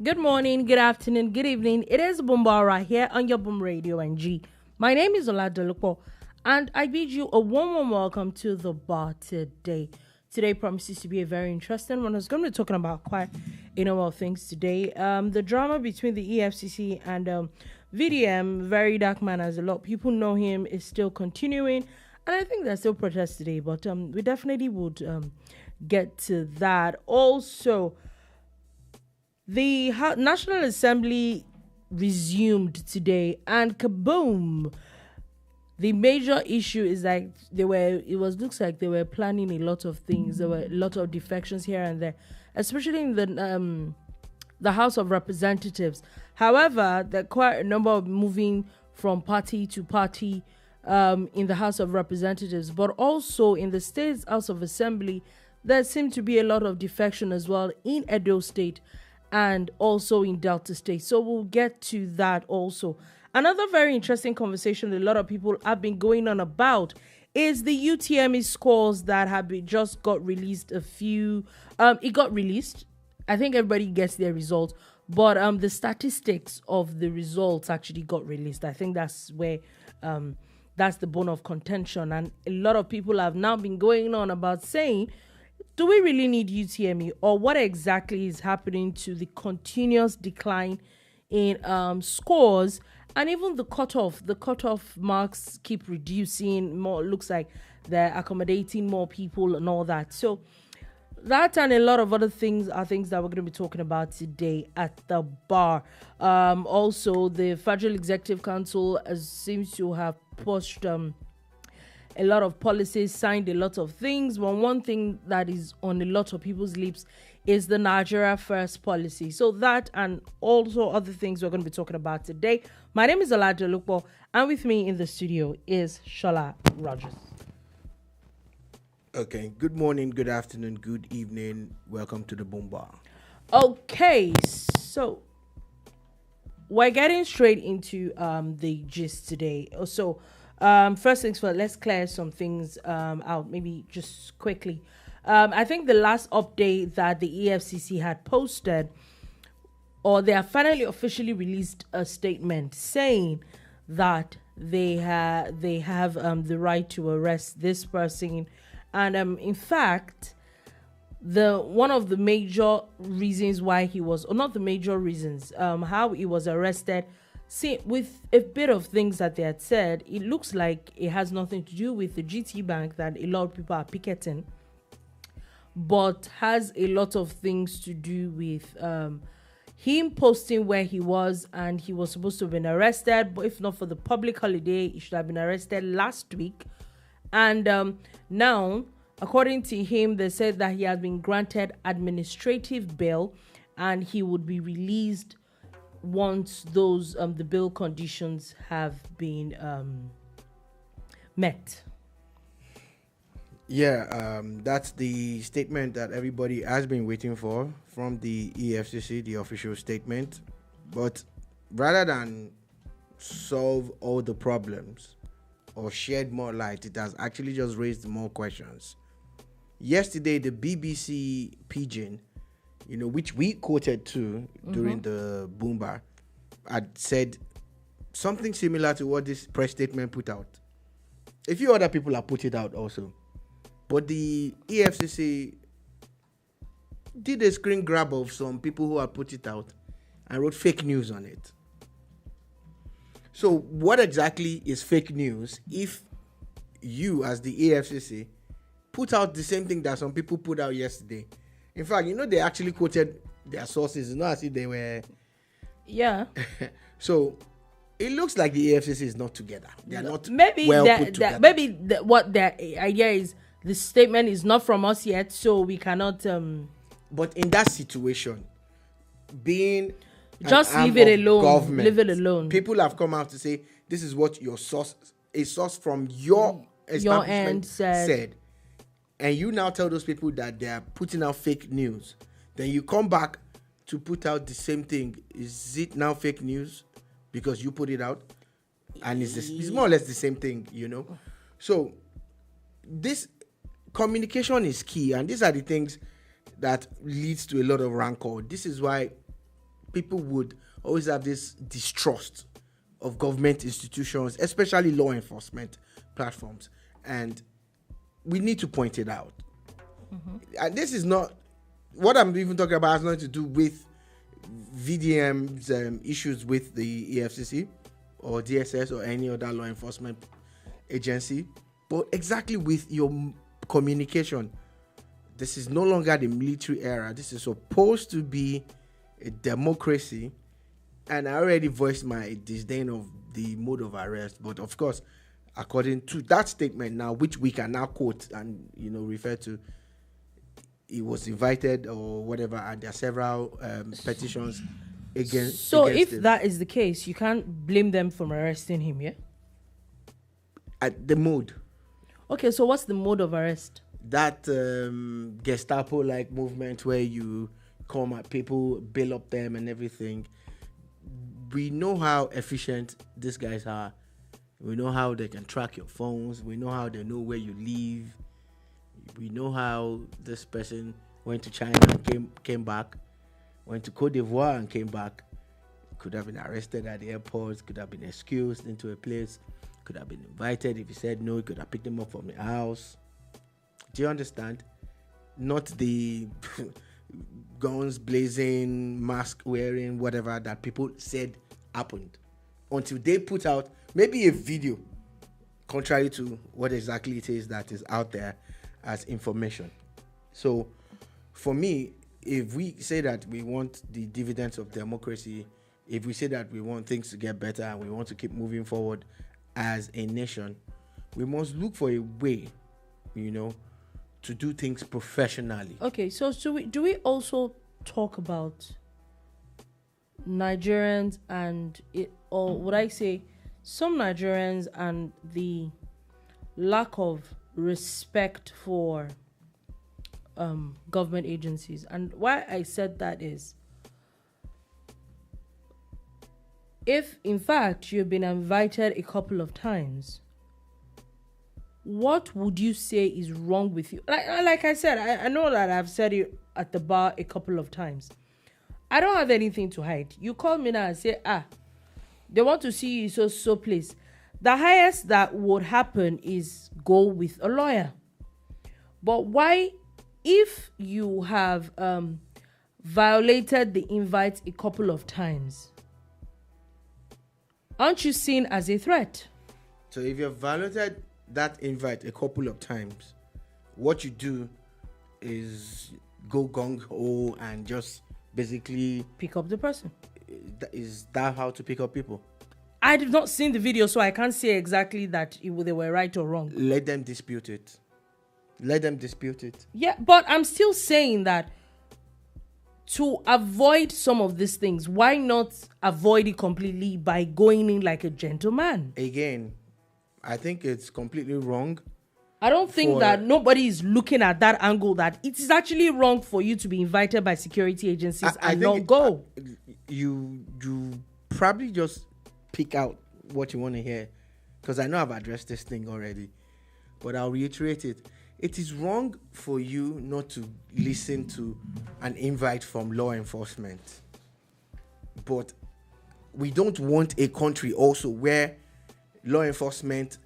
Good morning, good afternoon, good evening. It is Bumbara here on your Boom Radio NG. My name is Dolupo, and I bid you a warm welcome to the bar today. Today promises to be a very interesting one. I was going to be talking about quite a number of things today. The drama between the EFCC and VDM, VeryDarkMan, as a lot of people know him, is still continuing. And I think there's still protests today, but we definitely would get to that. Also, the National Assembly resumed today, and kaboom! The major issue is that looks like they were planning a lot of things. There were a lot of defections here and there, especially in the House of Representatives. However, there are quite a number of moving from party to party in the House of Representatives, but also in the State's House of Assembly, there seemed to be a lot of defection as well in Edo State and also in Delta State. So we'll get to that also. Another very interesting conversation a lot of people have been going on about is the UTME scores that have just got released it got released. I think everybody gets their results, but the statistics of the results actually got released. I think that's where that's the bone of contention. And a lot of people have now been going on about saying, do we really need UTME, or what exactly is happening to the continuous decline in scores? And even the cutoff marks keep reducing. More looks like they're accommodating more people and all that. So that and a lot of other things are things that we're going to be talking about today at the bar. Also, the Federal Executive Council seems to have pushed a lot of policies, signed a lot of things. One thing that is on a lot of people's lips is the Nigeria First policy. So that and also other things we're going to be talking about today. My name is Dolupo, and with me in the studio is Sola Rogers. Okay, good morning, good afternoon, good evening. Welcome to the Boom Bar. Okay, so we're getting straight into the gist today. So first things first, let's clear some things out, maybe just quickly. I think the last update that the EFCC had posted, or they have finally officially released a statement saying that they have the right to arrest this person. And in fact, one of the major reasons why he was, or not the major reasons, how he was arrested, see, with a bit of things that they had said, it looks like it has nothing to do with the GT Bank that a lot of people are picketing, but has a lot of things to do with him posting where he was, and he was supposed to have been arrested, but if not for the public holiday, he should have been arrested last week. And now, according to him, they said that he has been granted administrative bail and he would be released once those the bail conditions have been met. Yeah, that's the statement that everybody has been waiting for from the EFCC, the official statement. But rather than solve all the problems or shed more light, it has actually just raised more questions. Yesterday, the BBC Pidgin, which we quoted to during the Boom Bar, had said something similar to what this press statement put out. A few other people have put it out also. But the EFCC did a screen grab of some people who had put it out and wrote fake news on it. So what exactly is fake news if you, as the EFCC, put out the same thing that some people put out yesterday? In fact, they actually quoted their sources. It's not as if they were... Yeah. So it looks like the EFCC is not together. They are not maybe well put together. What their idea is, the statement is not from us yet, so we cannot... But in that situation, being... Just leave it alone. Leave it alone. People have come out to say, this is what a source from your establishment said. And you now tell those people that they are putting out fake news. Then you come back to put out the same thing. Is it now fake news because you put it out? And it's more or less the same thing, So this communication is key. And these are the things that leads to a lot of rancor. This is why people would always have this distrust of government institutions, especially law enforcement platforms. And we need to point it out. And this is not, what I'm even talking about has nothing to do with VDM's issues with the EFCC or DSS or any other law enforcement agency, but exactly with your communication. This is no longer the military era. This is supposed to be a democracy. And I already voiced my disdain of the mode of arrest. But of course, according to that statement now, which we can now quote and refer to, he was invited or whatever, and there are several petitions against. So against if him. that is the case, you can't blame them for arresting him, yeah? At the mode. Okay, so what's the mode of arrest? That Gestapo-like movement where you come at people, bail up them and everything. We know how efficient these guys are. We know how they can track your phones. We know how they know where you live. We know how this person went to China and came back, went to Cote d'Ivoire and came back. Could have been arrested at the airport, could have been excused into a place, could have been invited. If he said no, he could have picked him up from the house. Do you understand? Not the guns blazing, mask wearing, whatever that people said happened. Until they put out maybe a video contrary to what exactly it is that is out there as information. So for me, if we say that we want the dividends of democracy, if we say that we want things to get better and we want to keep moving forward as a nation, we must look for a way, to do things professionally. Okay, so do we also talk about Nigerians and or would I say some Nigerians and the lack of respect for government agencies? And why I said that is, if in fact you've been invited a couple of times, what would you say is wrong with you? Like I said, I know that I've said it at the bar a couple of times. I don't have anything to hide. You call me now and say, they want to see you so place. The highest that would happen is go with a lawyer. But why, if you have violated the invite a couple of times, aren't you seen as a threat? So if you've violated that invite a couple of times, what you do is go gung-ho and just basically pick up the person. Is that how to pick up people? I have not seen the video, so I can't say exactly that they were right or wrong. Let them dispute it. Yeah, but I'm still saying that to avoid some of these things, why not avoid it completely by going in like a gentleman? Again, I think it's completely wrong. I don't think that nobody is looking at that angle, that it is actually wrong for you to be invited by security agencies and not go. You probably just pick out what you want to hear, because I know I've addressed this thing already, but I'll reiterate it. It is wrong for you not to listen to an invite from law enforcement. But we don't want a country also where law enforcement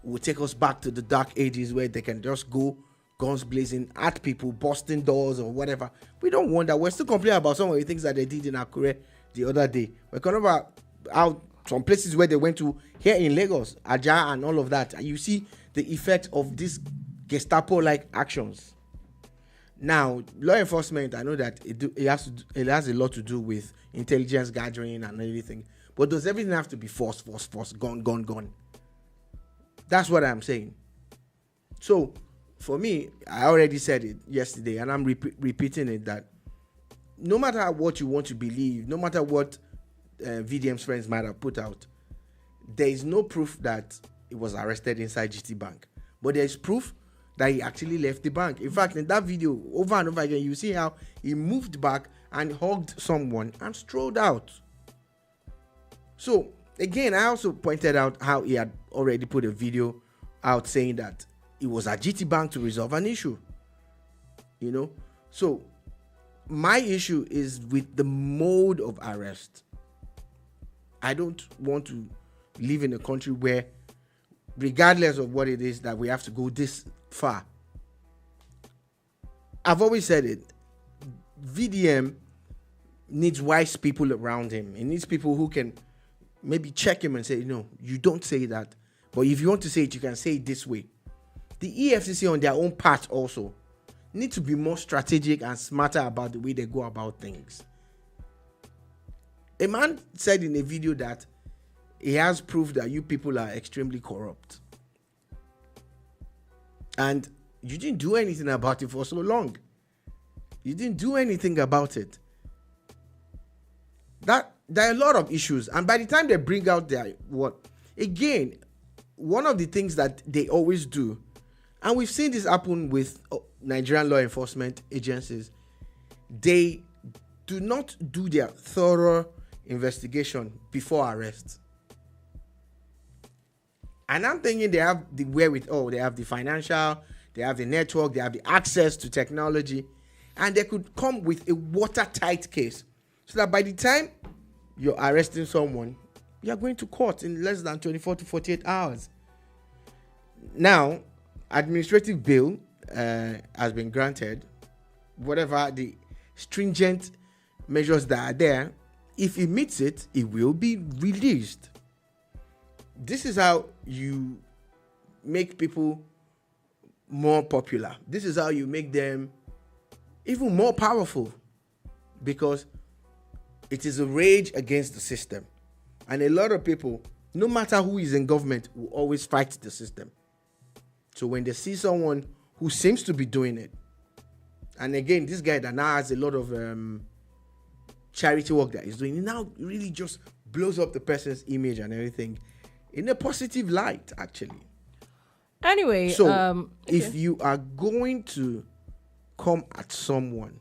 will take us back to the dark ages where they can just go guns blazing at people, busting doors or whatever. We don't want that. We're still complaining about some of the things that they did in Akure the other day. We're talking about how some places where they went to here in Lagos, Aja and all of that. And you see the effect of these Gestapo-like actions. Now, law enforcement, I know that it has a lot to do with intelligence gathering and everything. But does everything have to be force, gone? That's what I'm saying. So, for me, I already said it yesterday, and I'm repeating it, that no matter what you want to believe, no matter what VDM's friends might have put out, there is no proof that he was arrested inside GT Bank. But there is proof that he actually left the bank. In fact, in that video, over and over again, you see how he moved back and hugged someone and strolled out. So, again, I also pointed out how he had already put a video out saying that it was at GT Bank to resolve an issue. So my issue is with the mode of arrest. I don't want to live in a country where, regardless of what it is, that we have to go this far. I've always said it. VDM needs wise people around him. He needs people who can maybe check him and say, no, you don't say that. But if you want to say it, you can say it this way. The EFCC on their own part also need to be more strategic and smarter about the way they go about things. A man said in a video that he has proof that you people are extremely corrupt. And you didn't do anything about it for so long. You didn't do anything about it. That there are a lot of issues. And by the time they bring out their again, one of the things that they always do, and we've seen this happen with Nigerian law enforcement agencies, they do not do their thorough investigation before arrest. And I'm thinking they have the wherewithal, they have the financial, they have the network, they have the access to technology, and they could come with a watertight case so that by the time you're arresting someone, you're going to court in less than 24 to 48 hours. Now, administrative bail has been granted. Whatever the stringent measures that are there, if he meets it, he will be released. This is how you make people more popular. This is how you make them even more powerful, because it is a rage against the system. And a lot of people, no matter who is in government, will always fight the system. So when they see someone who seems to be doing it, and again, this guy that now has a lot of charity work that he's doing, he now really just blows up the person's image and everything in a positive light, actually. Anyway, so if you are going to come at someone,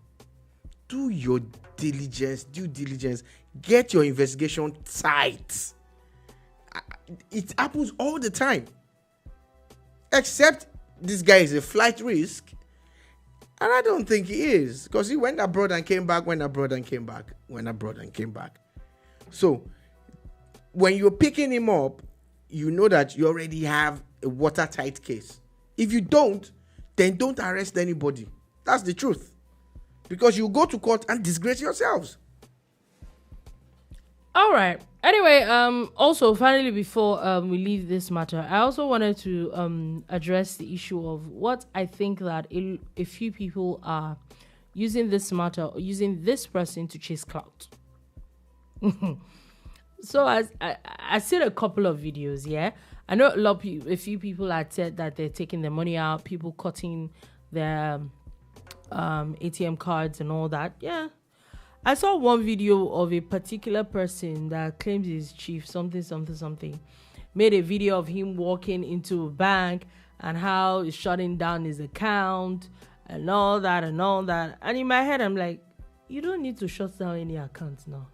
do your due diligence, get your investigation tight. It happens all the time. Except this guy is a flight risk. And I don't think he is. Because he went abroad and came back, went abroad and came back, went abroad and came back. So, when you're picking him up, you know that you already have a watertight case. If you don't, then don't arrest anybody. That's the truth. Because you go to court and disgrace yourselves. All right. Anyway, also, finally, before we leave this matter, I also wanted to address the issue of what I think that a few people are using this matter, using this person to chase clout. So as I seen a couple of videos, yeah. I know a few people had said that they're taking their money out, people cutting their ATM cards and all that. Yeah. I saw one video of a particular person that claims he's chief something, made a video of him walking into a bank and how he's shutting down his account and all that. And in my head, I'm like, you don't need to shut down any accounts now.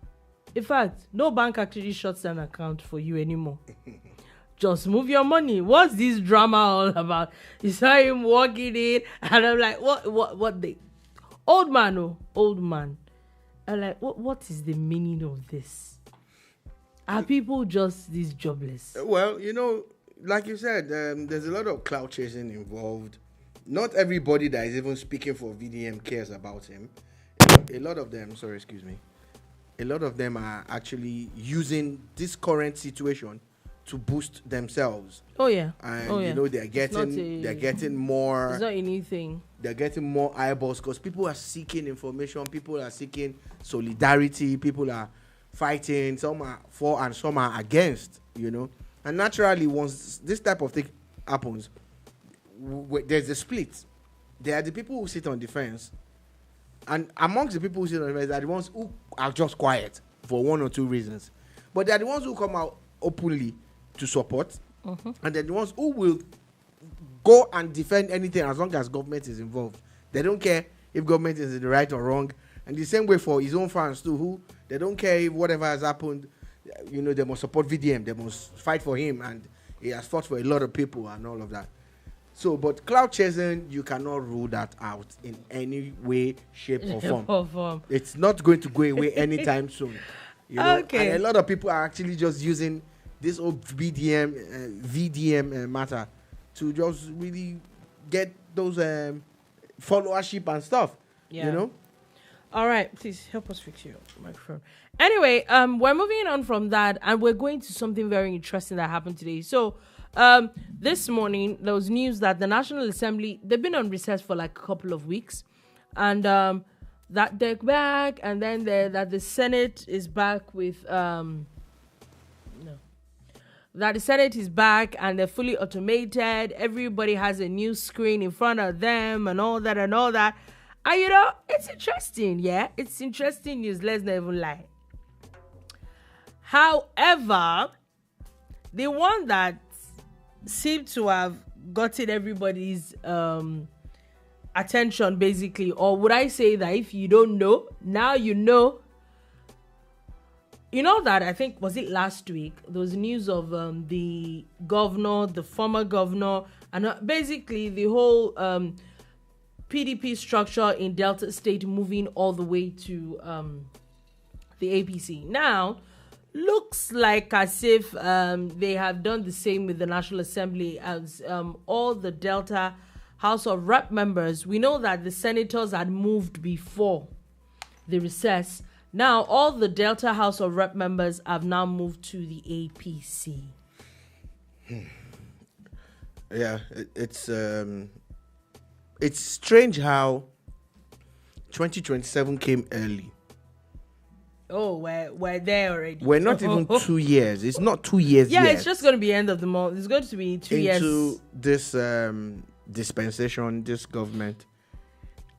In fact, no bank actually shuts down an account for you anymore. Just move your money. What's this drama all about? You saw him walking in and I'm like, what the old man. I'm like, what is the meaning of this? Are people just this jobless? Well, like you said, there's a lot of clout chasing involved. Not everybody that is even speaking for VDM cares about him. A lot of them are actually using this current situation to boost themselves. Oh yeah. And they're getting more. It's not anything. They're getting more eyeballs because people are seeking information. People are seeking solidarity. People are fighting. Some are for and some are against. And naturally, once this type of thing happens, there's a split. There are the people who sit on the fence, and amongst the people who sit on the fence are the ones who are just quiet for one or two reasons. But they're the ones who come out openly to support, and they're the ones who will go and defend anything as long as government is involved. They don't care if government is in the right or wrong. And the same way for his own fans too, who they don't care if whatever has happened, they must support VDM, they must fight for him, and he has fought for a lot of people and all of that. So, but cloud chasing, you cannot rule that out in any way, shape, or form. It's not going to go away anytime soon. You know? Okay. And a lot of people are actually just using this old VDM matter to just really get those followership and stuff. Yeah. You know? All right, please help us fix your microphone. Anyway, we're moving on from that, and we're going to something very interesting that happened today. So, this morning there was news that the National Assembly, they've been on recess for like a couple of weeks, and that they're back, and then that the Senate is back with that the Senate is back and they're fully automated. Everybody has a new screen in front of them and all that. And you know, it's interesting, yeah? It's interesting news, let's not even lie. However, the one that seemed to have gotten everybody's attention, basically, or would I say that if you don't know, now you know. You know that, I think, was it last week, there was news of the governor, the former governor, and basically the whole PDP structure in Delta State moving all the way to the APC. Now, looks like as if they have done the same with the National Assembly as all the Delta House of Rep members. We know that the senators had moved before the recess. Now, all the Delta House of Rep members have now moved to the APC. Yeah, it's strange how 2027 came early. Oh, we're there already. We're not even 2 years. It's not 2 years yet. Yeah, it's just going to be end of the month. It's going to be 2 years. Into this dispensation, this government.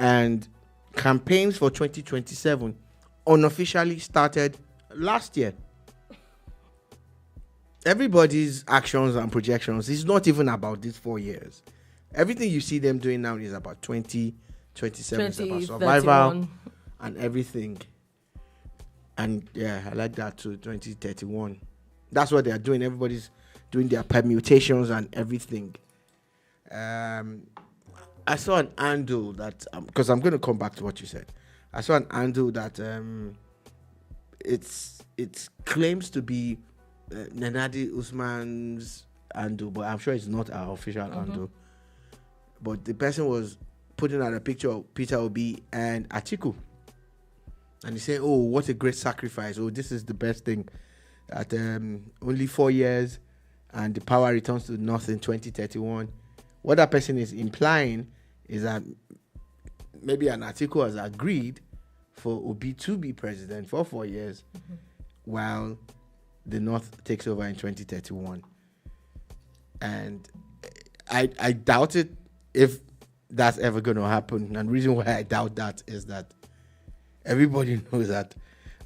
And campaigns for 2027 unofficially started last year. Everybody's actions and projections is not even about these 4 years. Everything you see them doing now is about 2027, it's about survival 31. and everything. And yeah, I like that too, 2031. That's what they are doing. Everybody's doing their permutations and everything. I saw an handle that, because I'm going to come back to what you said. I saw an handle that it claims to be Nnamdi Usman's handle, but I'm sure it's not our official handle. But the person was putting out a picture of Peter Obi and Atiku. And he said, oh, what a great sacrifice. Oh, this is the best thing. At only 4 years and the power returns to the north in 2031. What that person is implying is that maybe an Atiku has agreed for Obi to be president for 4 years while the north takes over in 2031. And I doubt it if that's ever going to happen. And the reason why I doubt that is that everybody knows that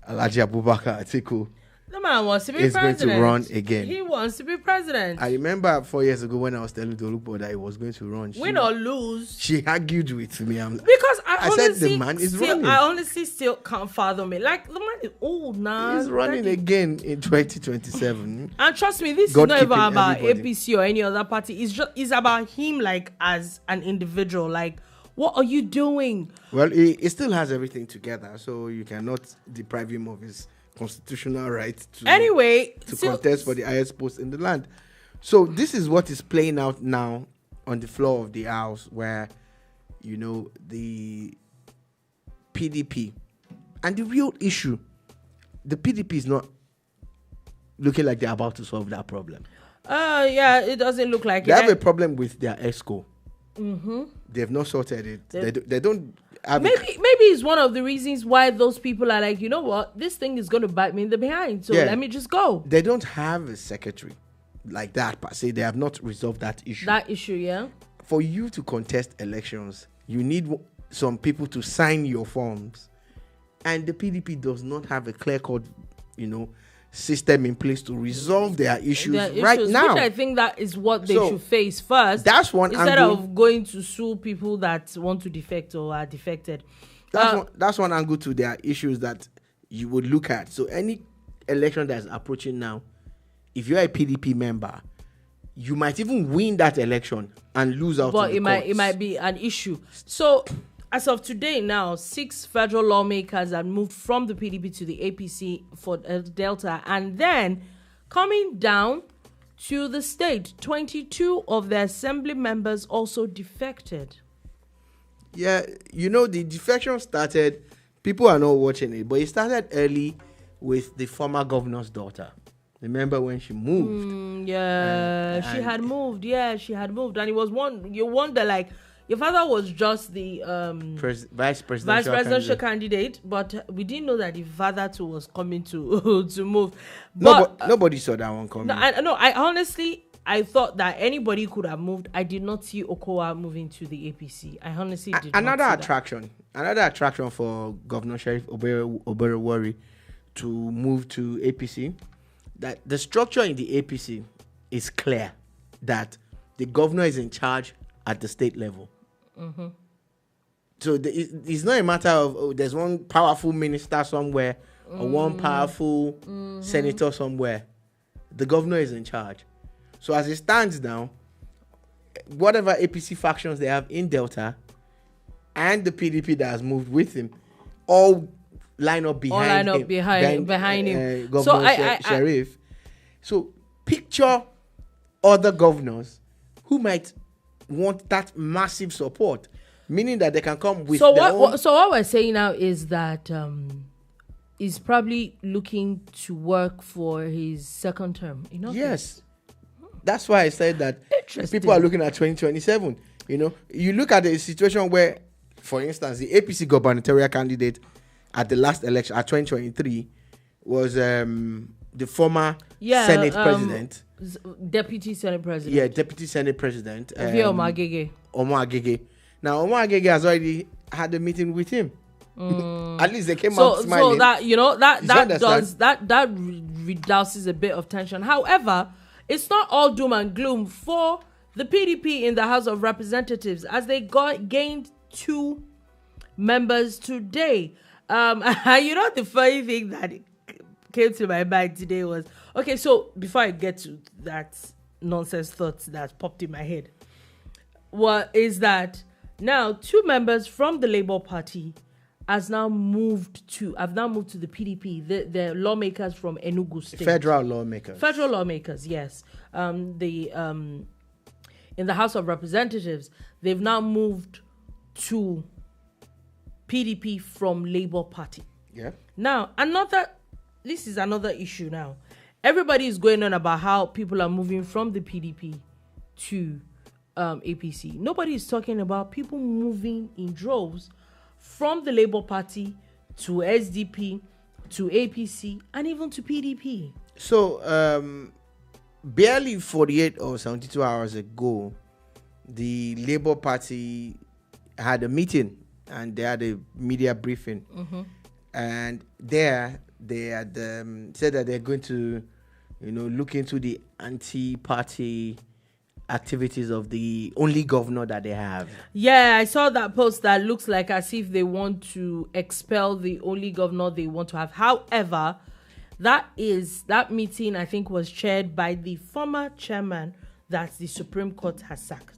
Alhaji Abubakar Atiku the man wants to be is president. going to run again. He wants to be president. I remember 4 years ago when I was telling Dolupo that he was going to run. Win or lose. She argued with me. Because I said the man is running. I honestly still can't fathom it. Like, the man is old now. He's running again in 2027. And trust me, this God is not even keeping about everybody. APC or any other party. It's about him, like, as an individual. Like, what are you doing? Well, he still has everything together, so you cannot deprive him of his constitutional right to contest for the highest post in the land. So this is what is playing out now on the floor of the House, where, you know, the PDP and the real issue, the PDP is not looking like they're about to solve that problem. Yeah, it doesn't look like They it. have a problem with their ESCO. They've not sorted it. They don't have Maybe it's one of the reasons why those people are like, you know what, this thing is going to bite me in the behind, so let me just go. They don't have a secretary like that per se. They have not resolved that issue. That issue, yeah. For you to contest elections, you need some people to sign your forms, and the PDP does not have a clear-cut, you know, system in place to resolve their issues right now. Which I think that is what they should face first. That's one instead angle. of going to sue people that want to defect or are defected. That's one angle to their issues that you would look at. So any election that's approaching now, if you're a PDP member, you might even win that election and lose out. But it might be an issue. So as of today now, 6 federal lawmakers have moved from the PDP to the APC for Delta, and then coming down to the state, 22 of the assembly members also defected. Yeah, the defection started, people are not watching it, but it started early with the former governor's daughter. Remember when she moved? She had moved. Yeah, she had moved. And it was you wonder, like, your father was just the vice presidential candidate, but we didn't know that the father too was coming to to move. But nobody saw that one coming. I honestly, I thought that anybody could have moved. I did not see Okowa moving to the APC. I honestly did another not see attraction. Another attraction for Governor Sheriff Oberewori to move to APC, that the structure in the APC is clear, that the governor is in charge at the state level. Mm-hmm. So it's not a matter of there's one powerful minister somewhere or one powerful senator somewhere. The governor is in charge. So as it stands now, whatever APC factions they have in Delta and the PDP that has moved with him all line up behind him. Behind him. Governor Sheriff. So picture other governors who might want that massive support, meaning that they can come with so what we're saying now is that he's probably looking to work for his second term. Yes, that's why I said that people are looking at 2027. You look at the situation where, for instance, the APC gubernatorial candidate at the last election at 2023 was the former Senate president. Deputy Senate President. Yeah, Deputy Senate President. Omar Agege. Now, Omar Agege has already had a meeting with him. At least they came out So smiling. that reduces a bit of tension. However, it's not all doom and gloom for the PDP in the House of Representatives, as they gained 2 members today. The funny thing that came to my mind today was, okay, so before I get to that nonsense thought that popped in my head, what is that now 2 members from the Labour Party have now moved to the PDP, the lawmakers from Enugu State. Federal lawmakers, yes. In the House of Representatives, they've now moved to PDP from Labour Party. Yeah. Now, this is another issue now. Everybody is going on about how people are moving from the PDP to APC. Nobody is talking about people moving in droves from the Labour Party to SDP, to APC, and even to PDP. So, barely 48 or 72 hours ago, the Labour Party had a meeting and they had a media briefing. Mm-hmm. And there they had said that they're going to, look into the anti-party activities of the only governor that they have. Yeah, I saw that post that looks like as if they want to expel the only governor they want to have. However, that meeting, I think, was chaired by the former chairman that the Supreme Court has sacked.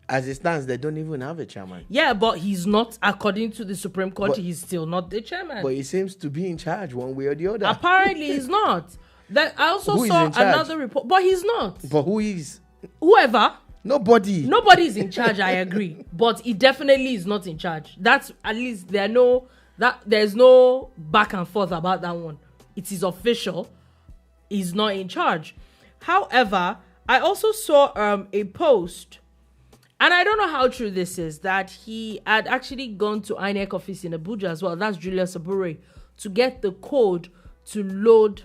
As it stands, they don't even have a chairman. Yeah, but he's not, according to the Supreme Court, he's still not the chairman. But he seems to be in charge one way or the other. Apparently, he's not. That I also saw another report, but he's not. But who is? Whoever. Nobody is in charge, I agree. But he definitely is not in charge. That's, at least there's no back and forth about that one. It is official. He's not in charge. However, I also saw a post, and I don't know how true this is, that he had actually gone to INEC office in Abuja as well. That's Julius Abure, to get the code to load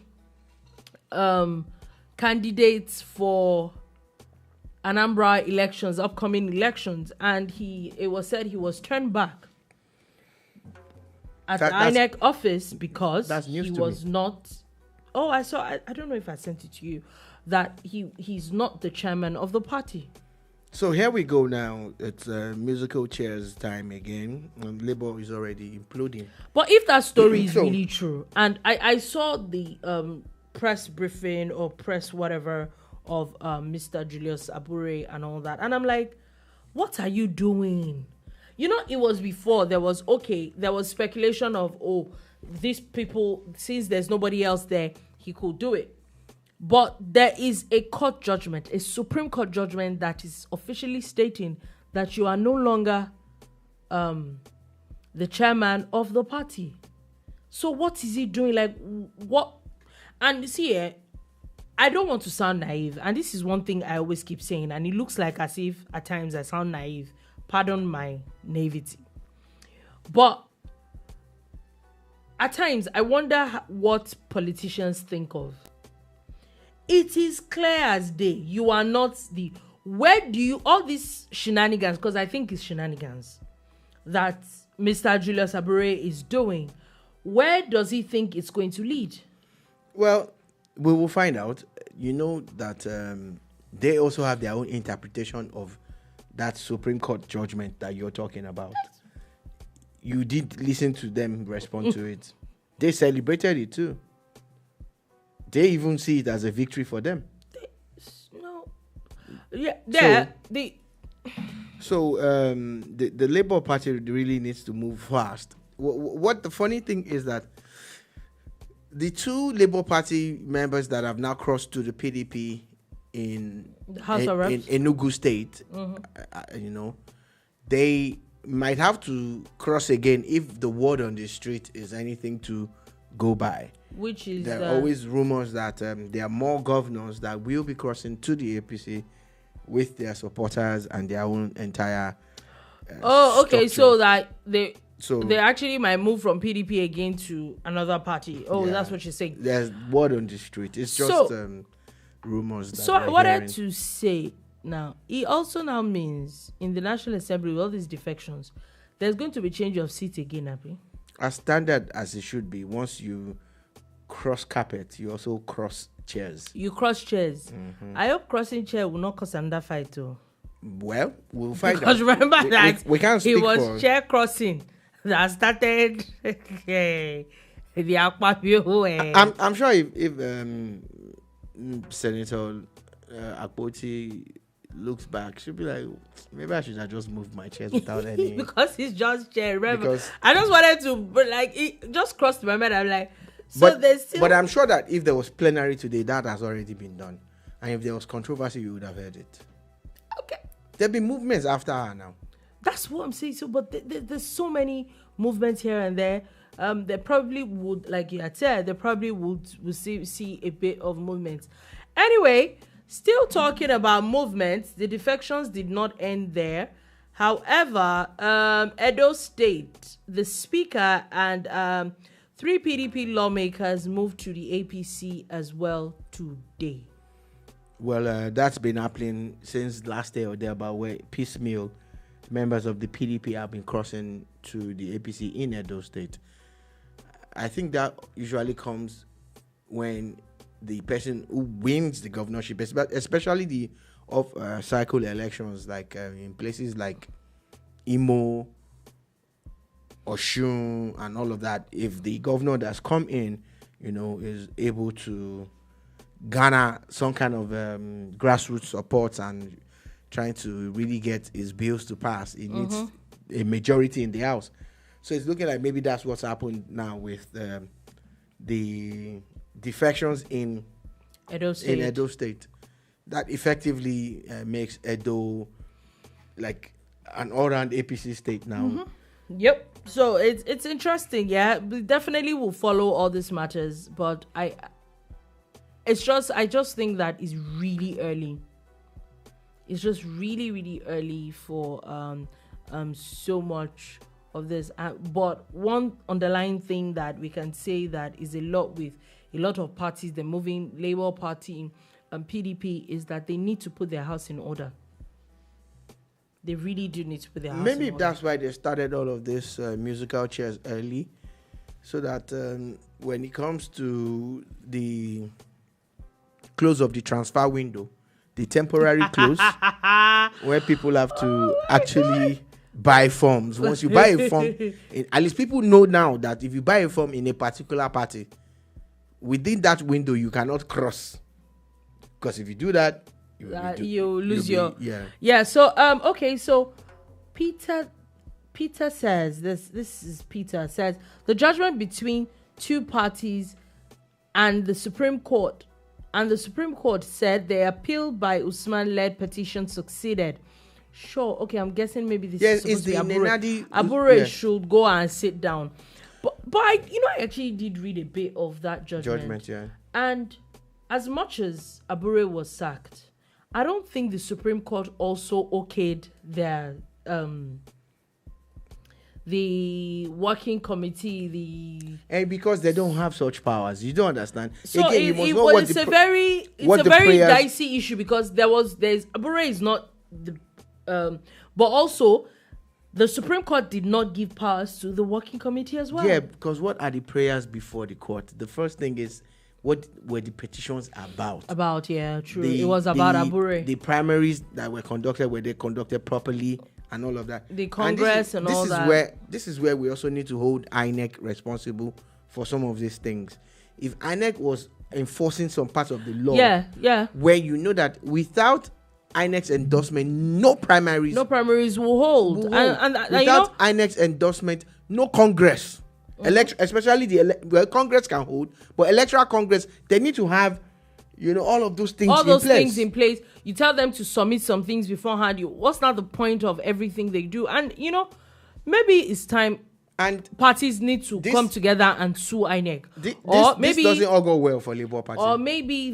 candidates for Anambra elections, upcoming elections, and it was said he was turned back at the INEC office because he was not. Oh, I saw. I don't know if I sent it to you, that he's not the chairman of the party. So here we go now. It's musical chairs time again. Labour is already imploding. But if that story is really true, and I saw the press briefing or press whatever of Mr. Julius Abure and all that. And I'm like, what are you doing? You know, it was before there was speculation of, oh, these people, since there's nobody else there, he could do it. But there is a court judgment, a Supreme Court judgment that is officially stating that you are no longer the chairman of the party. So what is he doing? Like, what? And you see, I don't want to sound naive. And this is one thing I always keep saying. And it looks like as if at times I sound naive. Pardon my naivety. But at times I wonder what politicians think of. It is clear as day. You are not the... Where do you... All these shenanigans, because I think it's shenanigans, that Mr. Julius Abure is doing, where does he think it's going to lead? Well, we will find out. You know that they also have their own interpretation of that Supreme Court judgment that you're talking about. You did listen to them respond to it. They celebrated it too. They even see it as a victory for them. So the Labour Party really needs to move fast. What the funny thing is that the two Labour Party members that have now crossed to the PDP in Enugu State, you know, they might have to cross again if the word on the street is anything to go by. Which is there are always rumors that there are more governors that will be crossing to the APC with their supporters and their own entire okay, so that they actually might move from PDP again to another party. That's what you're saying. There's word on the street. It's just rumors. So I wanted to say now, it also now means in the National Assembly with all these defections, there's going to be change of seat again, Abi. As standard as it should be. Once you cross carpet, you also cross chairs. You cross chairs. Mm-hmm. I hope crossing chair will not cause another fight too. Well, we'll find out. Because remember that we can't speak it was chair crossing that started the Akpabio. I'm sure if Senator Akpoti looks back, she'll be like, maybe I should have just moved my chairs without any. Because it's just chair. Remember, I just wanted to, but like it just crossed my mind. I'm like, but I'm sure that if there was plenary today, that has already been done. And if there was controversy, you would have heard it. Okay. There'll be movements after her now. That's what I'm saying. So, but there's so many movements here and there. They probably would, like you had said, they probably would see a bit of movement. Anyway, still talking about movements, the defections did not end there. However, Edo State, the speaker and 3 PDP lawmakers moved to the APC as well today. Well, that's been happening since last day or thereabout, where piecemeal members of the PDP have been crossing to the APC in Edo State. I think that usually comes when the person who wins the governorship, especially the cycle elections, like in places like Imo, Oshun, and all of that, if the governor that's come in, you know, is able to garner some kind of grassroots support and trying to really get his bills to pass, it needs a majority in the House. So it's looking like maybe that's what's happened now with the defections in Edo State. That effectively makes Edo like an all-round APC state now. Mm-hmm. Yep. So it's interesting. Yeah, we definitely will follow all these matters, but I just think that it's really early. It's just really, really early for so much of this. But one underlying thing that we can say that is a lot with a lot of parties, the moving Labour Party and PDP, is that they need to put their house in order. They really do need to put their house in order. Maybe that's why they started all of this musical chairs early, so that when it comes to the close of the transfer window, the temporary close, where people have to actually buy forms. Once you buy a form, at least people know now that if you buy a form in a particular party, within that window you cannot cross Because if you do that, you lose yeah. So okay, so Peter says this is Peter says the judgment between two parties and the Supreme Court said the appeal by Usman-led petition succeeded. Sure, okay, I'm guessing maybe this is supposed to be Abure should go and sit down. But I actually did read a bit of that judgment. Yeah. And as much as Abure was sacked, I don't think the Supreme Court also okayed their the working committee, because they don't have such powers. You don't understand. So again, you must know it's a very dicey issue, because Abure is not the but also the Supreme Court did not give powers to the working committee as well. Yeah, because what are the prayers before the court? The first thing is, what were the petitions about? True. It was about Abure. The primaries that were they conducted properly and all of that? The Congress and all that. This is where we also need to hold INEC responsible for some of these things. If INEC was enforcing some parts of the law, where you know that without INEC's endorsement, no primaries will hold. And without INEC's endorsement, no Congress. Especially Congress can hold, but electoral Congress, they need to have, all of those things things in place. You tell them to submit some things beforehand. What's not the point of everything they do? And maybe it's time. And parties need to come together and sue INEC. This doesn't all go well for Labour Party. Or maybe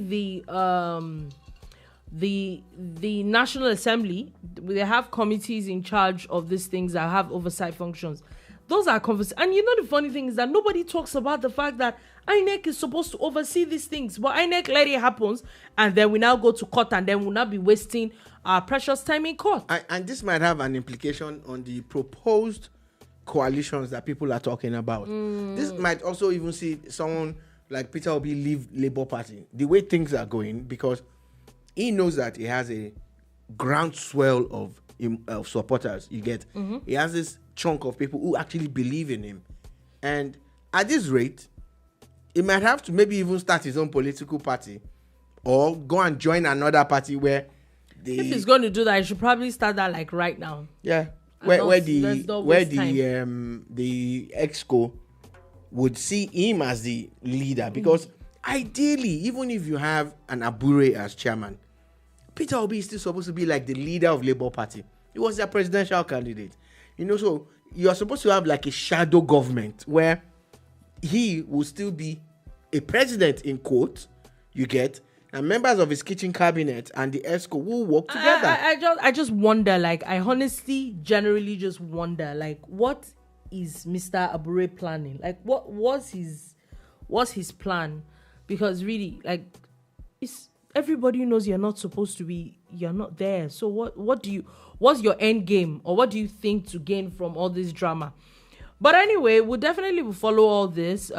the National Assembly, they have committees in charge of these things that have oversight functions. Those are conversations. And the funny thing is that nobody talks about the fact that INEC is supposed to oversee these things. But INEC let it happen, and then we now go to court, and then we'll not be wasting our precious time in court. And this might have an implication on the proposed coalitions that people are talking about. This might also even see someone like Peter Obi leave Labour Party, the way things are going, because he knows that he has a groundswell of supporters. You get, he has this chunk of people who actually believe in him, and at this rate, he might have to maybe even start his own political party, or go and join another party where if he's going to do that, he should probably start that like right now. Yeah, where the exco would see him as the leader, because ideally, even if you have an Abure as chairman, Peter Obi is still supposed to be like the leader of Labour Party. He was their presidential candidate. So you are supposed to have like a shadow government where he will still be a president in quote, you get, and members of his kitchen cabinet and the ESCO will work together. I just wonder, like, I honestly, generally just wonder, like, what is Mr. Abure planning? Like, what's his plan? Because really, like, everybody knows you're not there. So what's your end game, or what do you think to gain from all this drama? But anyway, we'll definitely follow all this.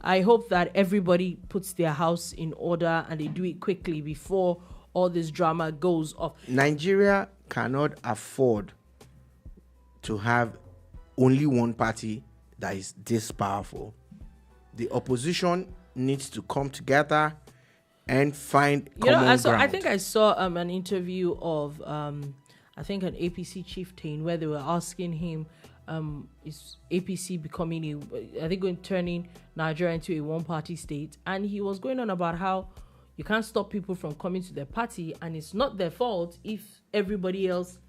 I hope that everybody puts their house in order and they do it quickly before all this drama goes off. Nigeria cannot afford to have only one party that is this powerful. The opposition needs to come together and find common ground. I think I saw an interview of I think an APC chieftain where they were asking him, is APC becoming turning Nigeria into a one-party state? And he was going on about how you can't stop people from coming to their party, and it's not their fault if everybody else.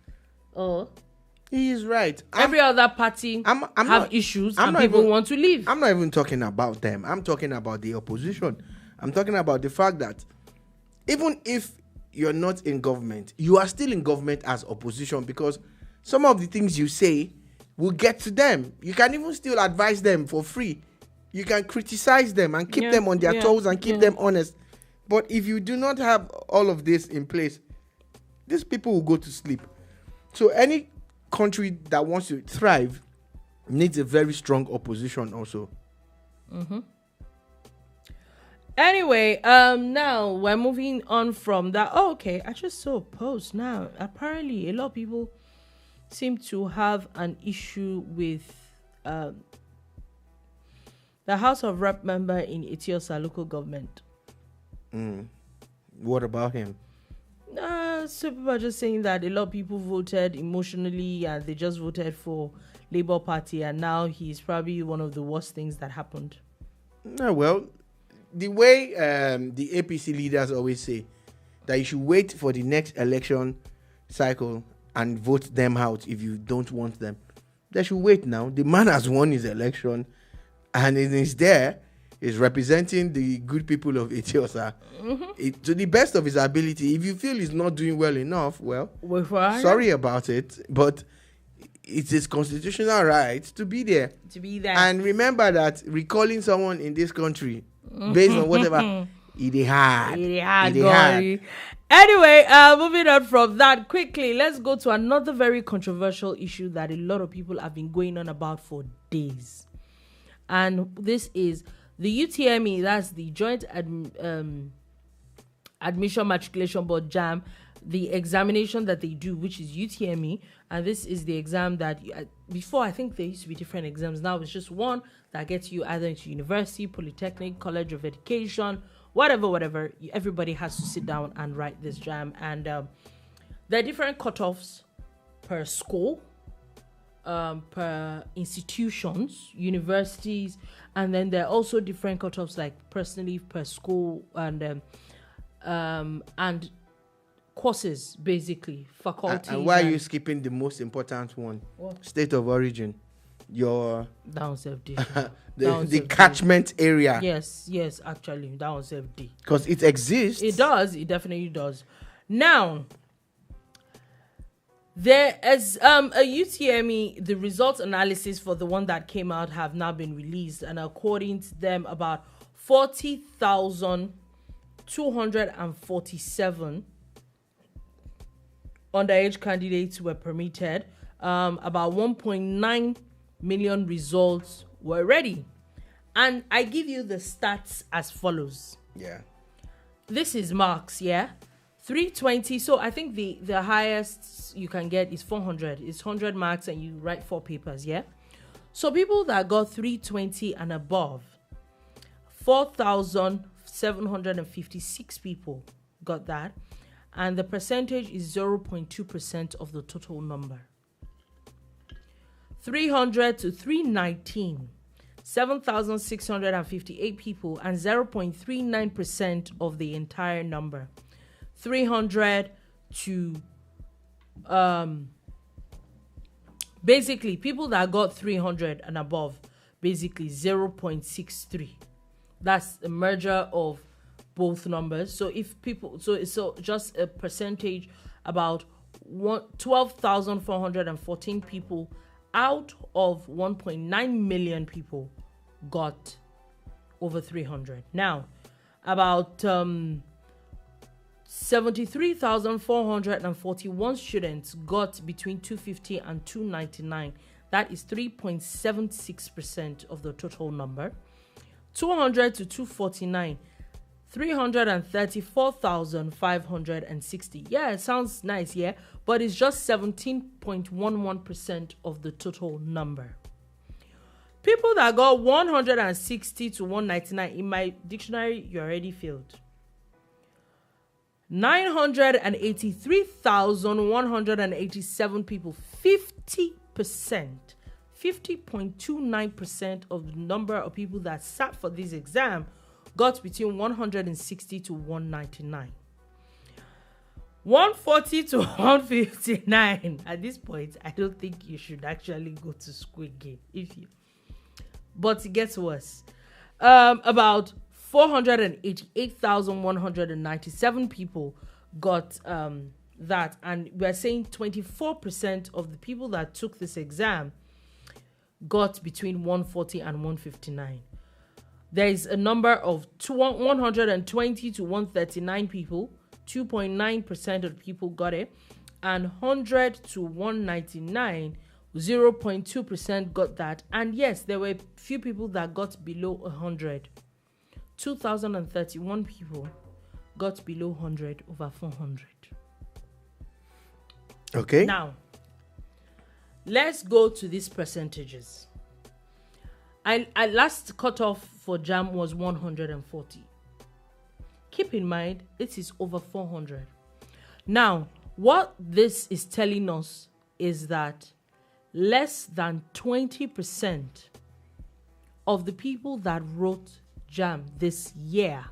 He is right. Every other party have issues, and people want to leave. I'm not even talking about them. I'm talking about the opposition. I'm talking about the fact that even if you're not in government, you are still in government as opposition, because some of the things you say will get to them. You can even still advise them for free. You can criticize them and keep them on their toes and keep them honest. But if you do not have all of this in place, these people will go to sleep. So any country that wants to thrive needs a very strong opposition also. Anyway, now we're moving on from that. I just saw a post now. Apparently, a lot of people seem to have an issue with the House of Rep member in Etiosa local government. What about him? So people are just saying that a lot of people voted emotionally and they just voted for Labour Party, and now he's probably one of the worst things that happened. Well, the way the APC leaders always say that you should wait for the next election cycle and vote them out if you don't want them. They should wait now. The man has won his election and is there. Is representing the good people of Etiosa to the best of his ability. If you feel he's not doing well enough, well, sorry about it, but it's his constitutional right to be there. And remember that recalling someone in this country based on whatever, it hard. Anyway, moving on from that quickly, let's go to another very controversial issue that a lot of people have been going on about for days. And this is the UTME, that's the Joint Admission Matriculation Board, JAMB, the examination that they do, which is UTME. And this is the exam that, before, I think there used to be different exams. Now it's just one that gets you either into university, polytechnic, college of education, whatever. Everybody has to sit down and write this JAMB. And there are different cutoffs per school, per institutions, universities, and then there are also different cutoffs, like personally per school and courses, basically faculties. And why are you skipping the most important one? What? State of origin, your down self-D. the catchment area. Yes, actually down self-D, because it exists. It definitely does. Now there is a UTME, the results analysis for the one that came out have now been released, and according to them, about 40,247 underage candidates were permitted. About 1.9 million results were ready. And I give you the stats as follows. Yeah. This is marks, yeah? 320. So I think the highest you can get is 400. It's 100 marks and you write 4 papers, yeah? So people that got 320 and above, 4,756 people got that. And the percentage is 0.2% of the total number. 300 to 319, 7,658 people, and 0.39% of the entire number. 300 to basically people that got 300 and above, basically 0.63. That's a merger of both numbers. So if people, so just a percentage, about 12,414 people out of 1.9 million people got over 300. Now, about 73,441 students got between 250 and 299. That is 3.76% of the total number. 200 to 249, 334,560. Yeah, it sounds nice, yeah, but it's just 17.11% of the total number. People that got 160 to 199, in my dictionary, you already failed. 983,187 people, 50%, 50.29% of the number of people that sat for this exam got between 160 to 199. 140 to 159. At this point, I don't think you should actually go to school again. But it gets worse. About 488,197 people got that, and we're saying 24% of the people that took this exam got between 140 and 159. There is a number of 120 to 139 people, 2.9% of people got it, and 100 to 199, 0.2% got that. And yes, there were few people that got below 100. 2,031 people got below 100 over 400. Okay. Now, let's go to these percentages. I last cutoff for JAMB was 140. keep in mind, it is over 400. Now, what this is telling us is that less than 20% of the people that wrote JAMB this year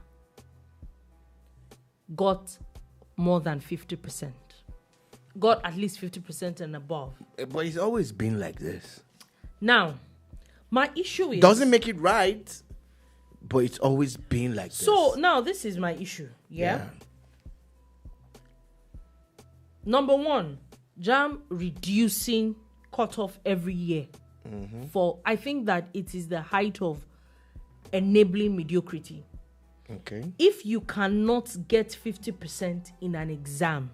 got more than 50%. Got at least 50% and above. But it's always been like this. Now, my issue is... Doesn't make it right, but it's always been like this. So, now this is my issue. Yeah? Number one, JAMB reducing cutoff every year. For, I think that it is the height of enabling mediocrity. Okay. If you cannot get 50% in an exam,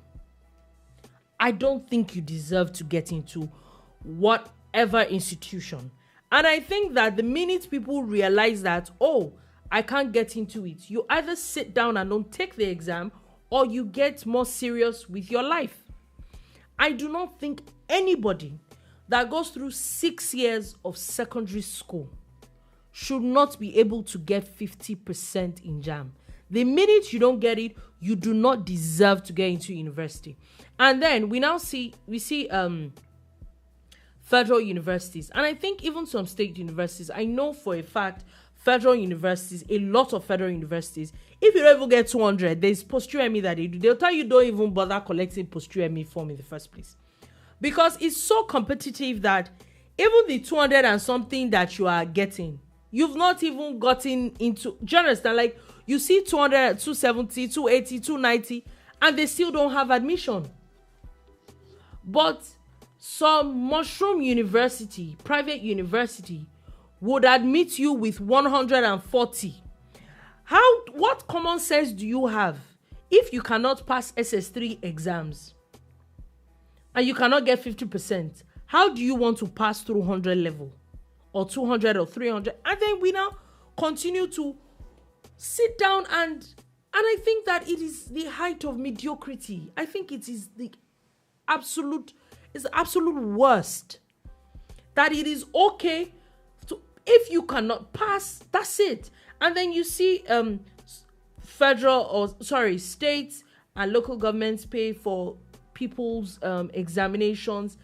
I don't think you deserve to get into whatever institution. And I think that the minute people realize that, oh, I can't get into it, you either sit down and don't take the exam, or you get more serious with your life. I do not think anybody that goes through 6 years of secondary school should not be able to get 50% in JAMB. The minute you don't get it, you do not deserve to get into university. And then we see federal universities, and I think even some state universities. I know for a fact federal universities, a lot of federal universities, if you don't even get 200, there's post-UTME that they do. They'll tell you don't even bother collecting post-UTME form in the first place, because it's so competitive that even the 200 and something that you are getting, you've not even gotten into. Do you understand? Like, you see 200, 270, 280, 290, and they still don't have admission. But some mushroom university, private university, would admit you with 140. What common sense do you have if you cannot pass SS3 exams and you cannot get 50%? How do you want to pass through 100 level or 200 or 300? And then we now continue to sit down and I think that it is the height of mediocrity. I think it is the absolute worst. That it is okay to, if you cannot pass, that's it. And then you see states and local governments pay for people's examinations,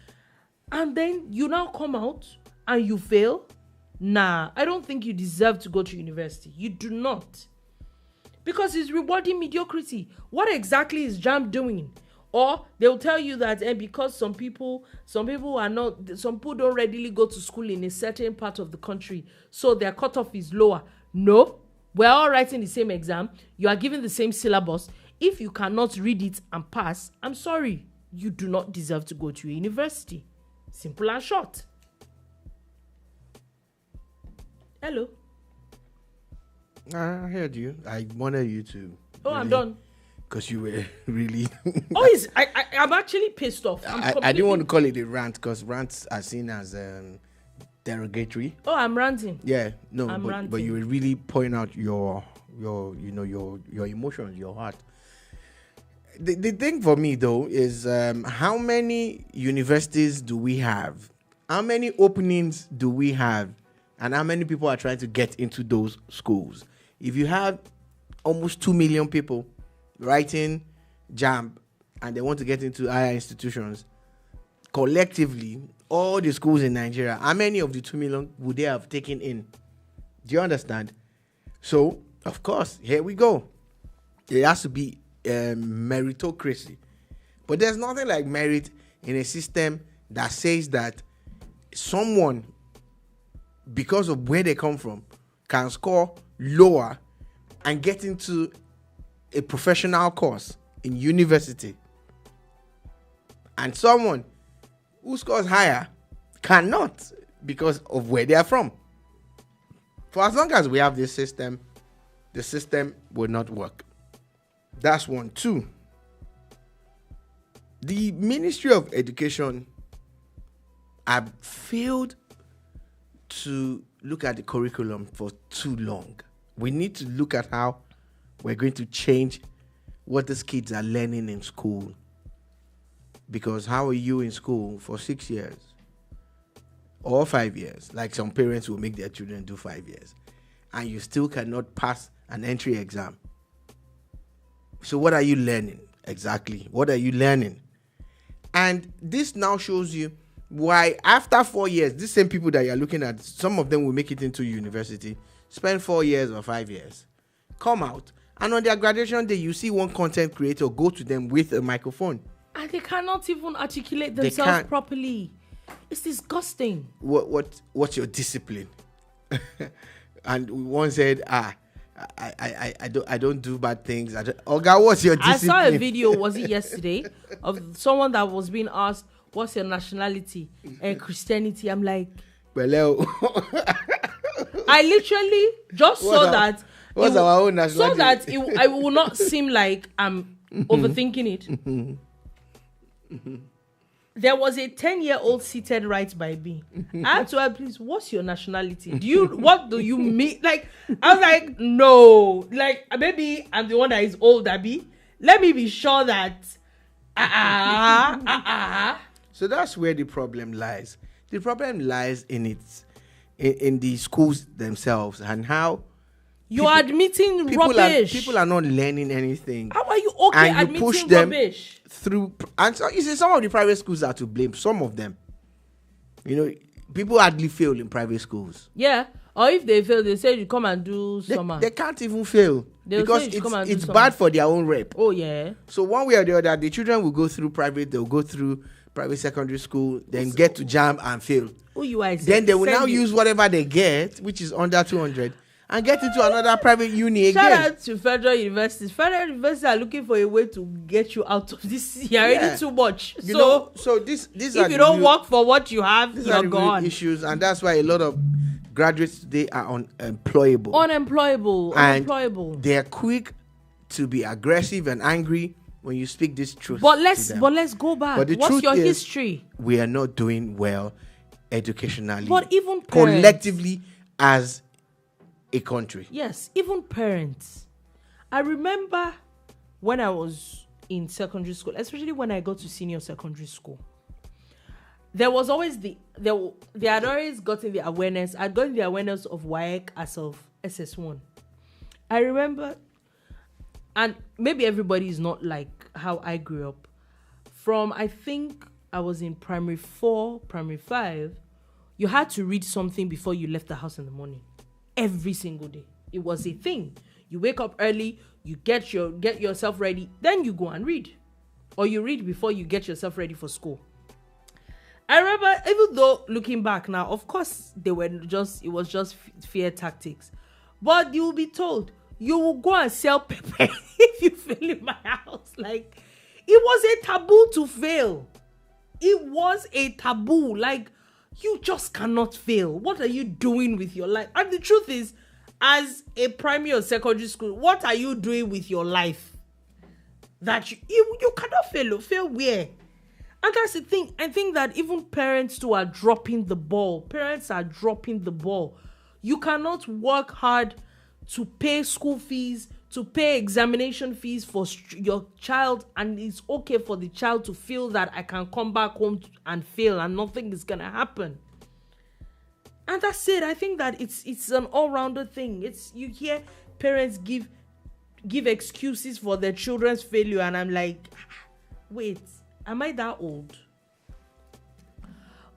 and then you now come out and you fail. Nah, I don't think you deserve to go to university. You do not. Because it's rewarding mediocrity. What exactly is JAMB doing? Or they'll tell you that because some people don't readily go to school in a certain part of the country, so their cutoff is lower. No, we're all writing the same exam. You are given the same syllabus. If you cannot read it and pass, I'm sorry, you do not deserve to go to a university. Simple and short. Hello. I heard you. I wanted you to. Oh, really, I'm done. Because you were really... I'm actually pissed off. I didn't want to call it a rant, because rants are seen as derogatory. Oh, I'm ranting. Yeah, no, ranting. But you were really pointing out your emotions, your heart. The thing for me, though, is how many universities do we have? How many openings do we have? And how many people are trying to get into those schools? If you have almost 2 million people writing JAMB and they want to get into higher institutions, collectively, all the schools in Nigeria, how many of the 2 million would they have taken in? Do you understand? So, of course, here we go. It has to be meritocracy. But there's nothing like merit in a system that says that someone, because of where they come from, can score lower and get into a professional course in university, and someone who scores higher cannot because of where they are from. For as long as we have this system, the system will not work. That's one. Two, the Ministry of Education have failed to look at the curriculum for too long. We need to look at how we're going to change what these kids are learning in school. Because how are you in school for 6 years or 5 years? Like some parents will make their children do 5 years, and you still cannot pass an entry exam. So what are you learning? Exactly. What are you learning? And this now shows you why after 4 years, these same people that you're looking at, some of them will make it into university, spend 4 years or 5 years, come out, and on their graduation day, you see one content creator go to them with a microphone. And they cannot even articulate themselves properly. It's disgusting. What's your discipline? And one said, I don't do bad things. Oga, what's your discipline? I saw a video, was it yesterday, of someone that was being asked, what's your nationality and Christianity? I'm like, well, I literally just saw that. What's our own nationality? So that I will not seem like I'm overthinking it. There was a 10-year-old seated right by me. I had to ask, please, what's your nationality? What do you mean? Like, I was like, no. Like, maybe I'm the one that is old, Abby. Let me be sure that. So that's where the problem lies. The problem lies in the schools themselves and how you are admitting rubbish. People are not learning anything. How are you admitting push them rubbish? Through, and so you see, some of the private schools are to blame. Some of them, people hardly fail in private schools. Yeah, or if they fail, they say you come and do summer. They can't even fail because it's bad for their own rep. Oh yeah. So one way or the other, the children will go through private. They'll go through private secondary school, then get to JAMB and fail. Then they will now use whatever they get, which is under 200. And get into another private uni again. Shout out to federal universities. Federal universities are looking for a way to get you out of this. You're already too much. So this if you don't work for what you have, you're gone. Issues, and that's why a lot of graduates today are unemployable. Unemployable. They're quick to be aggressive and angry when you speak this truth. But let's go back. What's your history? We are not doing well educationally. But even parents, collectively as a country. Yes, even parents. I remember when I was in secondary school, especially when I got to senior secondary school, there was always they had always gotten the awareness. I'd gotten the awareness of WAEC as of SS1. I remember, and maybe everybody is not like how I grew up. From, I think I was in primary 4, primary 5, you had to read something before you left the house in the morning. Every single day. It was a thing. You wake up early, you get yourself ready, then you go and read. Or you read before you get yourself ready for school. I remember, even though looking back now, of course it was just fear tactics. But you will be told, you will go and sell pepper if you fail in my house. Like, it was a taboo to fail. It was a taboo. Like, you just cannot fail. What are you doing with your life? And the truth is, as a primary or secondary school, what are you doing with your life? That you cannot fail. Fail where? And that's the thing. I think that even parents too are dropping the ball. Parents are dropping the ball. You cannot work hard to pay school fees, to pay examination fees for your child, and it's okay for the child to feel that I can come back home and fail and nothing is gonna happen. And that's it. I think that it's an all-rounder thing. You hear parents give excuses for their children's failure, and I'm like, wait, am I that old?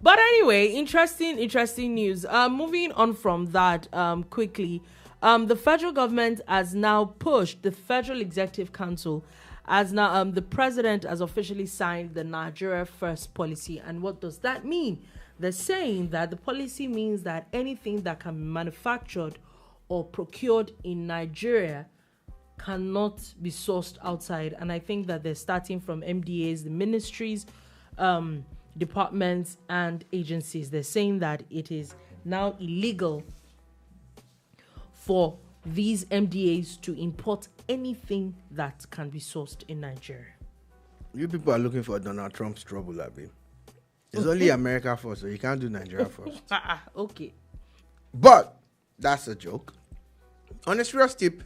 But anyway, interesting news. Moving on from that, quickly. The federal government has now pushed, the Federal Executive Council has now, the president has officially signed the Nigeria First policy. And what does that mean? They're saying that the policy means that anything that can be manufactured or procured in Nigeria cannot be sourced outside. And I think that they're starting from MDAs, the ministries, departments, and agencies. They're saying that it is now illegal for these MDAs to import anything that can be sourced in Nigeria. You people are looking for Donald Trump's trouble, Abby. It's only America first, so you can't do Nigeria first. Okay. But that's a joke. On a serious tip,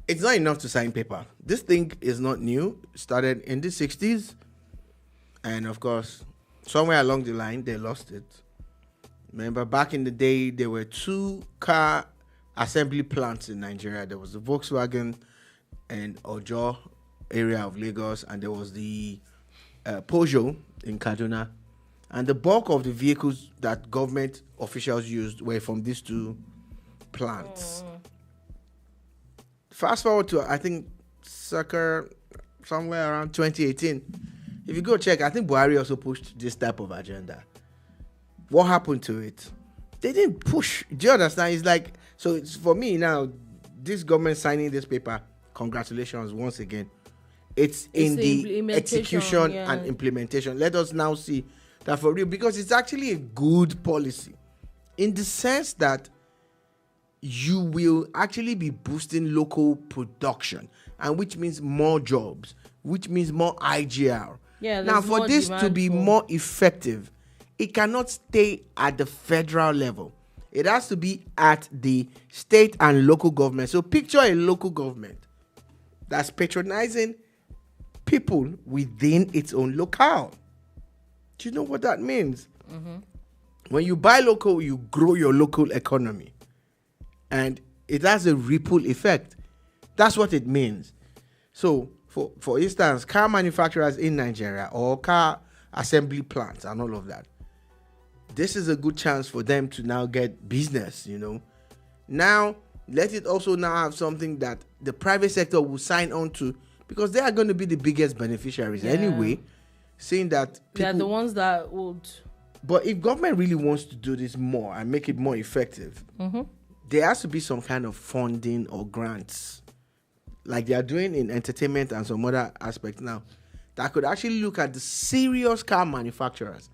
it's not enough to sign paper. This thing is not new. It started in the 60s. And of course, somewhere along the line, they lost it. Remember, back in the day, there were 2 car assembly plants in Nigeria. There was the Volkswagen and Ojo area of Lagos, and there was the Pojo in Kaduna. And the bulk of the vehicles that government officials used were from these two plants. Fast forward to, I think, somewhere around 2018. If you go check, I think Buhari also pushed this type of agenda. What happened to it? They didn't push. Do you understand? It's like, so it's for me now, this government signing this paper, congratulations once again. It's in the execution and implementation. Let us now see that for real, because it's actually a good policy in the sense that you will actually be boosting local production, and which means more jobs, which means more IGR. Now, for this to be more effective, it cannot stay at the federal level. It has to be at the state and local government. So picture a local government that's patronizing people within its own locale. Do you know what that means? Mm-hmm. When you buy local, you grow your local economy. And it has a ripple effect. That's what it means. So, for instance, car manufacturers in Nigeria or car assembly plants and all of that, this is a good chance for them to now get business, you know. Now, let it also now have something that the private sector will sign on to, because they are going to be the biggest beneficiaries anyway, seeing that they're the ones that would. But if government really wants to do this more and make it more effective, there has to be some kind of funding or grants, like they are doing in entertainment and some other aspects now, that could actually look at the serious car manufacturers,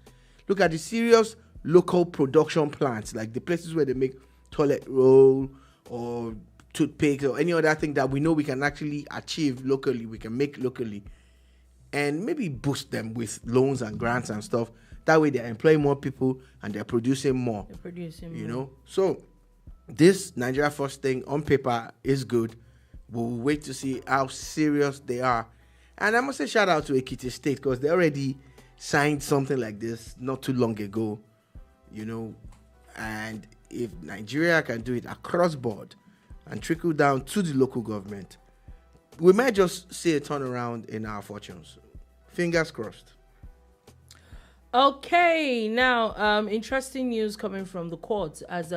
look at the serious local production plants, like the places where they make toilet roll or toothpicks or any other thing that we know we can actually achieve locally, we can make locally, and maybe boost them with loans and grants and stuff. That way they're employing more people and they're producing more. You know? So this Nigeria First thing on paper is good. We'll wait to see how serious they are. And I must say shout out to Ekiti State, because they already signed something like this not too long ago, you know. And if Nigeria can do it across board and trickle down to the local government, we might just see a turnaround in our fortunes. Fingers crossed. Okay, now interesting news coming from the courts, as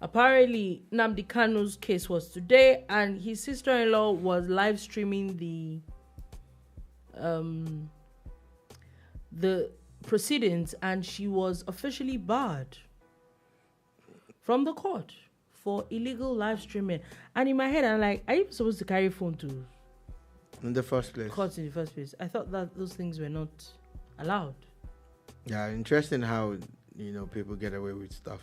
apparently Nnamdi Kanu's case was today, and his sister-in-law was live streaming the proceedings, and she was officially barred from the court for illegal live streaming. And in my head, I'm like, are you supposed to carry phone to in the first place? Court in the first place? I thought that those things were not allowed. Yeah, interesting how, you know, people get away with stuff.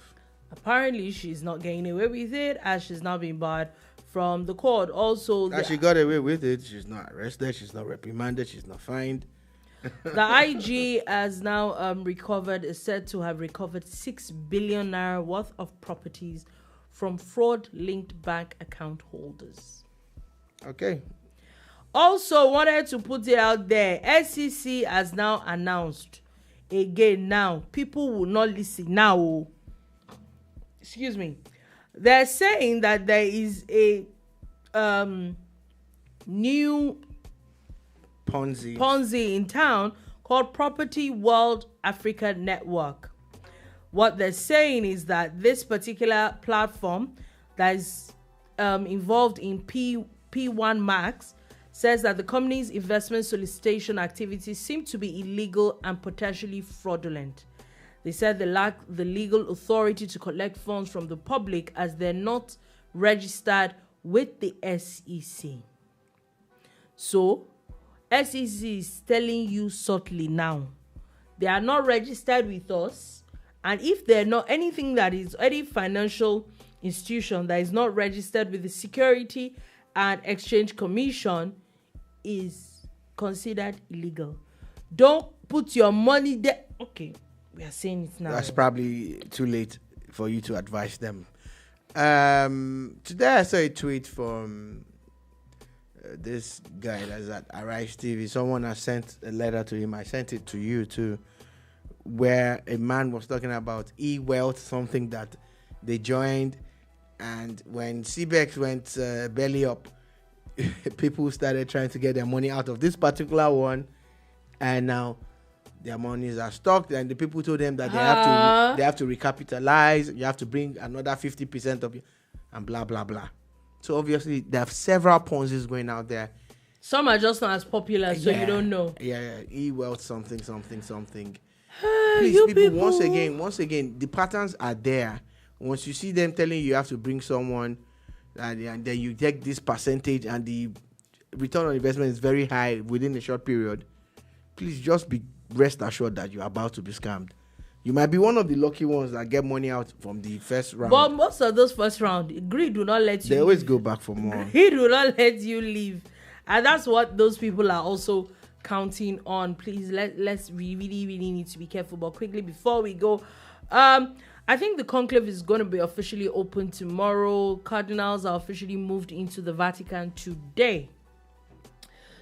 Apparently, she's not getting away with it, as she's now being barred from the court. Also, she got away with it. She's not arrested. She's not reprimanded. She's not fined. The IG has now is said to have recovered 6 billion naira worth of properties from fraud-linked bank account holders. Okay. Also, wanted to put it out there, FCTA has now announced again. Now people will not listen now. Excuse me. They're saying that there is a new Ponzi in town called Property World Africa Network. What they're saying is that this particular platform that is involved in PWAN MAX says that the company's investment solicitation activities seem to be illegal and potentially fraudulent. They said they lack the legal authority to collect funds from the public as they're not registered with the SEC. So, SEC is telling you subtly now, they are not registered with us, and if they're not anything that is any financial institution that is not registered with the Security and Exchange Commission is considered illegal. Don't put your money there. Okay, we are saying it now. That's probably too late for you to advise them. Today I saw a tweet from this guy that's at Arise TV. Someone has sent a letter to him. I sent it to you too, where a man was talking about e-wealth, something that they joined, and when CBEX went belly up, people started trying to get their money out of this particular one, and now their monies are stuck. And the people told them that they have to recapitalize. You have to bring another 50% of you, and blah blah blah. So obviously there are several Ponzi's going out there. Some are just not as popular, so you don't know. Yeah, e-wealth something. Please, people, once again, the patterns are there. Once you see them telling you have to bring someone, and then you take this percentage, and the return on investment is very high within a short period, please just rest assured that you're about to be scammed. You might be one of the lucky ones that get money out from the first round. But most of those first round, greed do not let you. They always go back for more. Greed do not let you leave, and that's what those people are also counting on. Please, we really need to be careful. But quickly before we go, I think the conclave is going to be officially open tomorrow. Cardinals are officially moved into the Vatican today.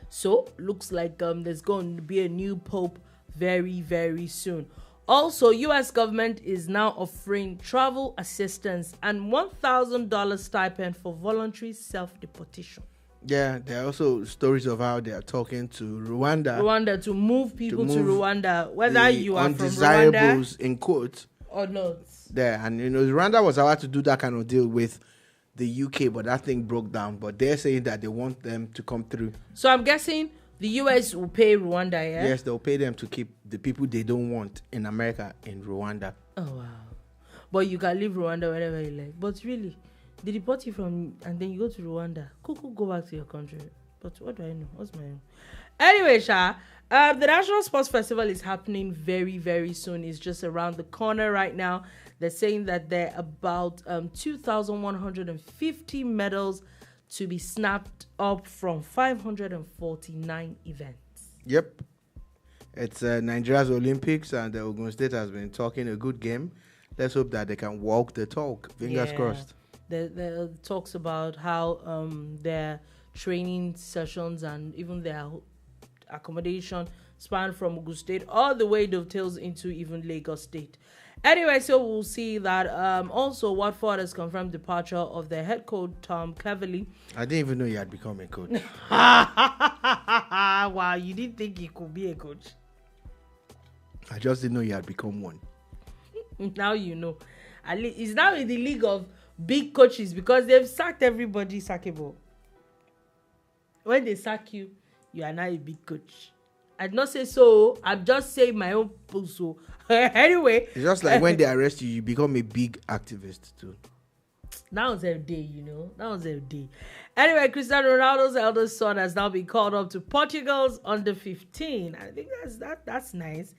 So, looks like there's going to be a new pope very, very soon. Also, U.S. government is now offering travel assistance and $1,000 stipend for voluntary self-deportation. Yeah, there are also stories of how they are talking to Rwanda to move people to Rwanda, whether you are from undesirables in quote or not. There, and Rwanda was about to do that kind of deal with the UK, but that thing broke down. But they're saying that they want them to come through. So I'm guessing the US will pay Rwanda, yeah? Yes, they'll pay them to keep the people they don't want in America in Rwanda. Oh wow! But you can leave Rwanda whenever you like. But really, they deport you from, and then you go to Rwanda. Go back to your country. But what do I know? What's my own? Anyway, Sha, the National Sports Festival is happening very, very soon. It's just around the corner right now. They're saying that there are about 2,150 medals to be snapped up from 549 events. Yep. It's Nigeria's Olympics, and the Ogun State has been talking a good game. Let's hope that they can walk the talk. Fingers crossed. The talks about how their training sessions and even their accommodation span from Ogun State all the way dovetails into even Lagos State. Anyway, so we'll see that. Also, Watford has confirmed departure of their head coach, Tom Cleverley. I didn't even know he had become a coach. Wow, you didn't think he could be a coach? I just didn't know he had become one. Now you know. At least he's now in the league of big coaches because they've sacked everybody sackable. When they sack you, you are now a big coach. I did not say so. I'm just saying my own so. Anyway. It's just like when they arrest you, you become a big activist too. That was their day, That was their day. Anyway, Cristiano Ronaldo's eldest son has now been called up to Portugal's under 15. I think that's nice.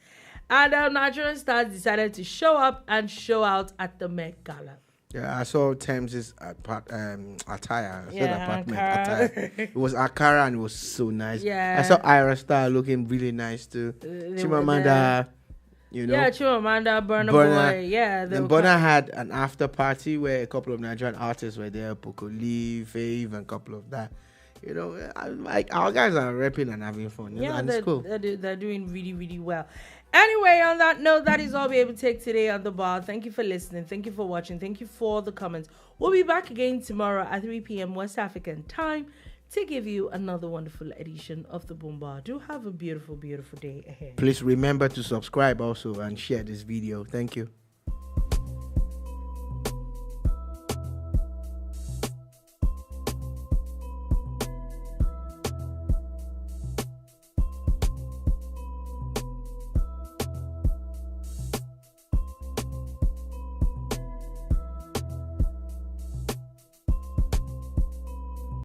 And Nigerian stars decided to show up and show out at the Met Gala. Yeah, I saw Thames's attire. Attire. It was Akara and it was so nice. Yeah. I saw Ira Star looking really nice too. Chimamanda, Yeah, Chimamanda, Burna Boy. Yeah. Then Burna had an after party where a couple of Nigerian artists were there. Pokoli, Fave, and a couple of that. Our guys are rapping and having fun. Yeah, and it's cool. They're doing really, really well. Anyway, on that note, that is all we're able to take today on The Bar. Thank you for listening. Thank you for watching. Thank you for the comments. We'll be back again tomorrow at 3 p.m. West African time to give you another wonderful edition of The Boom Bar. Do have a beautiful, beautiful day ahead. Please remember to subscribe also and share this video. Thank you.